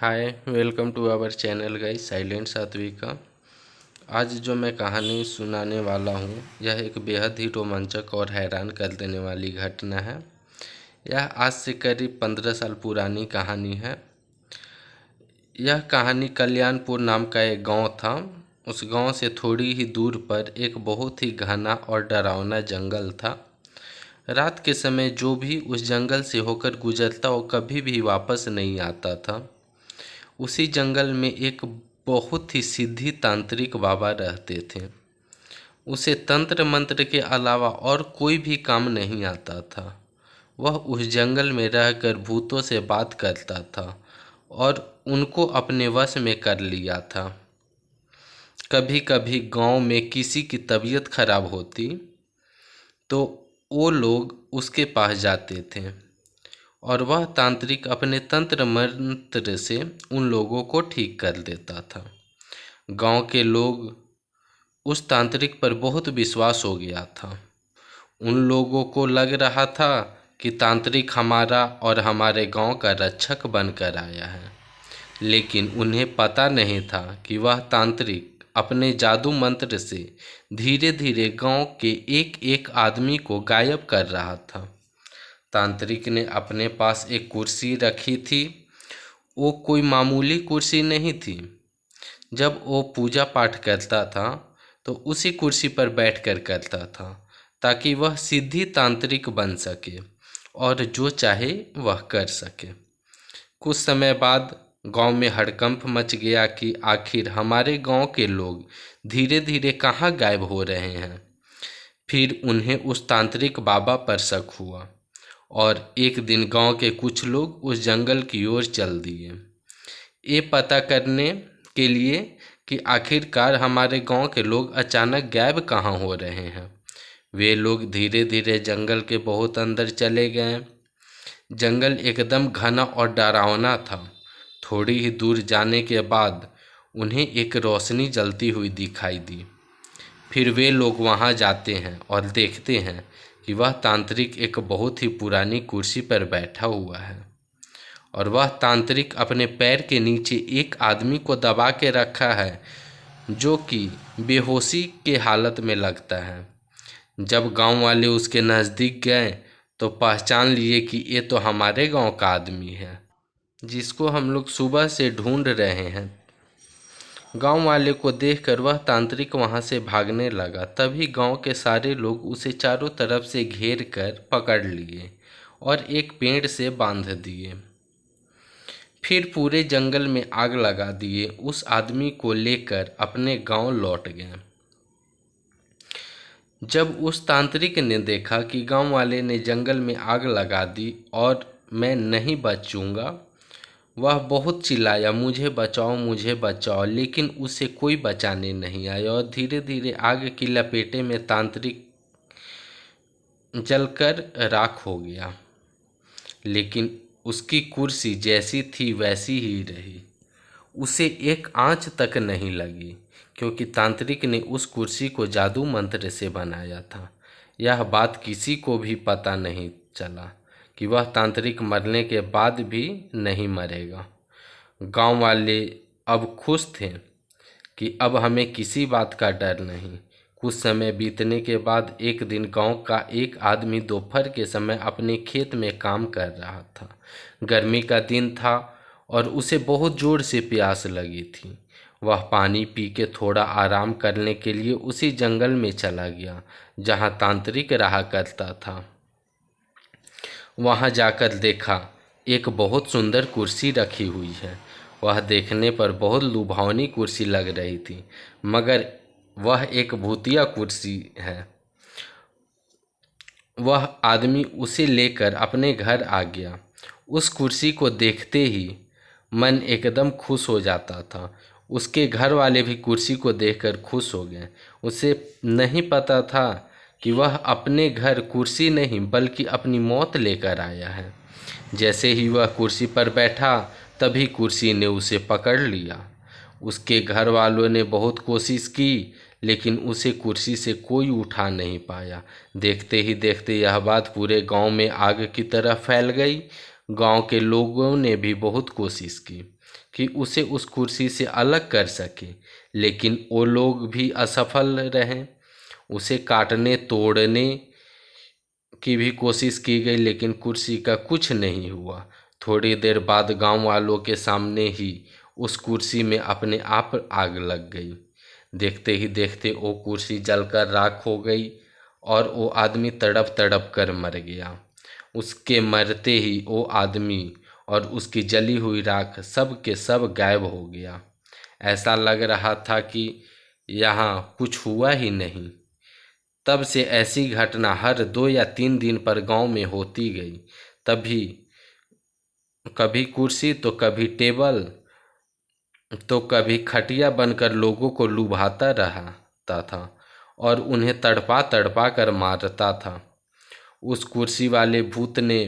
Hi, welcome to our channel guys silent Satvika. आज जो मैं कहानी सुनाने वाला हूँ यह एक बेहद ही रोमांचक और हैरान कर देने वाली घटना है। यह आज से करीब 15 साल पुरानी कहानी है। यह कहानी कल्याणपुर नाम का एक गांव था। उस गांव से थोड़ी ही दूर पर एक बहुत ही घना और डरावना जंगल था। रात के समय जो भी उस जंगल से होकर गुजरता वो कभी भी वापस नहीं आता था। उसी जंगल में एक बहुत ही सिद्धि तांत्रिक बाबा रहते थे। उसे तंत्र मंत्र के अलावा और कोई भी काम नहीं आता था। वह उस जंगल में रहकर भूतों से बात करता था और उनको अपने वश में कर लिया था। कभी कभी गांव में किसी की तबीयत खराब होती तो वो लोग उसके पास जाते थे और वह तांत्रिक अपने तंत्र मंत्र से उन लोगों को ठीक कर देता था। गांव के लोग उस तांत्रिक पर बहुत विश्वास हो गया था। उन लोगों को लग रहा था कि तांत्रिक हमारा और हमारे गांव का रक्षक बनकर आया है, लेकिन उन्हें पता नहीं था कि वह तांत्रिक अपने जादू मंत्र से धीरे धीरे गांव के एक एक आदमी को गायब कर रहा था। तांत्रिक ने अपने पास एक कुर्सी रखी थी। वो कोई मामूली कुर्सी नहीं थी। जब वो पूजा पाठ करता था तो उसी कुर्सी पर बैठकर करता था ताकि वह सिद्धि तांत्रिक बन सके और जो चाहे वह कर सके। कुछ समय बाद गांव में हड़कंप मच गया कि आखिर हमारे गांव के लोग धीरे धीरे कहाँ गायब हो रहे हैं। फिर उन्हें उस तांत्रिक बाबा पर शक हुआ और एक दिन गांव के कुछ लोग उस जंगल की ओर चल दिए, ये पता करने के लिए कि आखिरकार हमारे गांव के लोग अचानक गायब कहाँ हो रहे हैं। वे लोग धीरे धीरे जंगल के बहुत अंदर चले गए। जंगल एकदम घना और डरावना था। थोड़ी ही दूर जाने के बाद उन्हें एक रोशनी जलती हुई दिखाई दी। फिर वे लोग वहां जाते हैं और देखते हैं कि वह तांत्रिक एक बहुत ही पुरानी कुर्सी पर बैठा हुआ है और वह तांत्रिक अपने पैर के नीचे एक आदमी को दबा के रखा है जो कि बेहोशी के हालत में लगता है। जब गांव वाले उसके नज़दीक गए तो पहचान लिए कि ये तो हमारे गांव का आदमी है जिसको हम लोग सुबह से ढूंढ रहे हैं। गांव वाले को देखकर वह तांत्रिक वहां से भागने लगा। तभी गांव के सारे लोग उसे चारों तरफ से घेर कर पकड़ लिए और एक पेड़ से बांध दिए। फिर पूरे जंगल में आग लगा दिए। उस आदमी को लेकर अपने गांव लौट गए। जब उस तांत्रिक ने देखा कि गांव वाले ने जंगल में आग लगा दी और मैं नहीं बचूंगा, वह बहुत चिल्लाया, मुझे बचाओ मुझे बचाओ, लेकिन उसे कोई बचाने नहीं आया और धीरे धीरे आग की लपेटे में तांत्रिक जलकर राख हो गया। लेकिन उसकी कुर्सी जैसी थी वैसी ही रही। उसे एक आंच तक नहीं लगी क्योंकि तांत्रिक ने उस कुर्सी को जादू मंत्र से बनाया था। यह बात किसी को भी पता नहीं चला कि वह तांत्रिक मरने के बाद भी नहीं मरेगा। गांव वाले अब खुश थे कि अब हमें किसी बात का डर नहीं। कुछ समय बीतने के बाद एक दिन गांव का एक आदमी दोपहर के समय अपने खेत में काम कर रहा था। गर्मी का दिन था और उसे बहुत जोर से प्यास लगी थी। वह पानी पी के थोड़ा आराम करने के लिए उसी जंगल में चला गया जहां तांत्रिक रहा करता था। वहां जाकर देखा एक बहुत सुंदर कुर्सी रखी हुई है। वह देखने पर बहुत लुभावनी कुर्सी लग रही थी, मगर वह एक भूतिया कुर्सी है। वह आदमी उसे लेकर अपने घर आ गया। उस कुर्सी को देखते ही मन एकदम खुश हो जाता था। उसके घर वाले भी कुर्सी को देखकर खुश हो गए। उसे नहीं पता था कि वह अपने घर कुर्सी नहीं बल्कि अपनी मौत लेकर आया है। जैसे ही वह कुर्सी पर बैठा तभी कुर्सी ने उसे पकड़ लिया। उसके घर वालों ने बहुत कोशिश की लेकिन उसे कुर्सी से कोई उठा नहीं पाया। देखते ही देखते यह बात पूरे गांव में आग की तरह फैल गई। गांव के लोगों ने भी बहुत कोशिश की कि उसे उस कुर्सी से अलग कर सके, लेकिन वो लोग भी असफल रहे। उसे काटने तोड़ने की भी कोशिश की गई, लेकिन कुर्सी का कुछ नहीं हुआ। थोड़ी देर बाद गांव वालों के सामने ही उस कुर्सी में अपने आप आग लग गई। देखते ही देखते वो कुर्सी जलकर राख हो गई और वो आदमी तड़प तड़प कर मर गया। उसके मरते ही वो आदमी और उसकी जली हुई राख सब के सब गायब हो गया। ऐसा लग रहा था कि यहाँ कुछ हुआ ही नहीं। तब से ऐसी घटना हर 2 या 3 दिन पर गांव में होती गई। तभी कभी कुर्सी तो कभी टेबल तो कभी खटिया बनकर लोगों को लुभाता रहता था और उन्हें तड़पा तड़पा कर मारता था। उस कुर्सी वाले भूत ने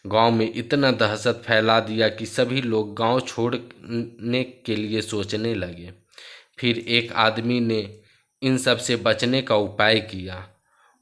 गांव में इतना दहशत फैला दिया कि सभी लोग गांव छोड़ने के लिए सोचने लगे। फिर एक आदमी ने इन सब से बचने का उपाय किया।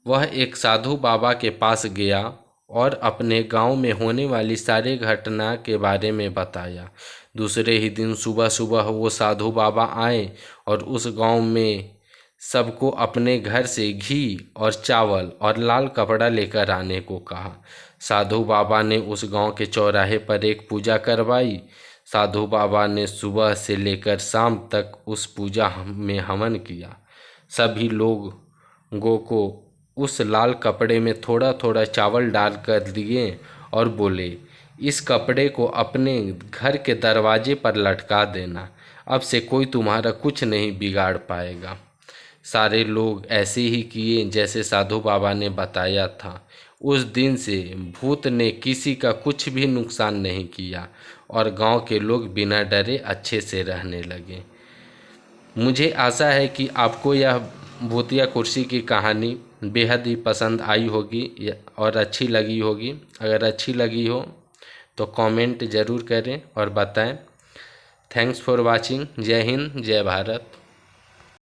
वह एक साधु बाबा के पास गया और अपने गांव में होने वाली सारी घटना के बारे में बताया। दूसरे ही दिन सुबह सुबह वो साधु बाबा आए और उस गांव में सबको अपने घर से घी और चावल और लाल कपड़ा लेकर आने को कहा। साधु बाबा ने उस गांव के चौराहे पर एक पूजा करवाई। साधु बाबा ने सुबह से लेकर शाम तक उस पूजा में हवन किया। सभी लोगों को उस लाल कपड़े में थोड़ा थोड़ा चावल डालकर दिए और बोले, इस कपड़े को अपने घर के दरवाजे पर लटका देना। अब से कोई तुम्हारा कुछ नहीं बिगाड़ पाएगा। सारे लोग ऐसे ही किए जैसे साधु बाबा ने बताया था। उस दिन से भूत ने किसी का कुछ भी नुकसान नहीं किया और गांव के लोग बिना डरे अच्छे से रहने लगे। मुझे आशा है कि आपको यह भूतिया कुर्सी की कहानी बेहद ही पसंद आई होगी और अच्छी लगी होगी। अगर अच्छी लगी हो तो कमेंट ज़रूर करें और बताएं। Thanks for watching. जय हिंद, जय भारत।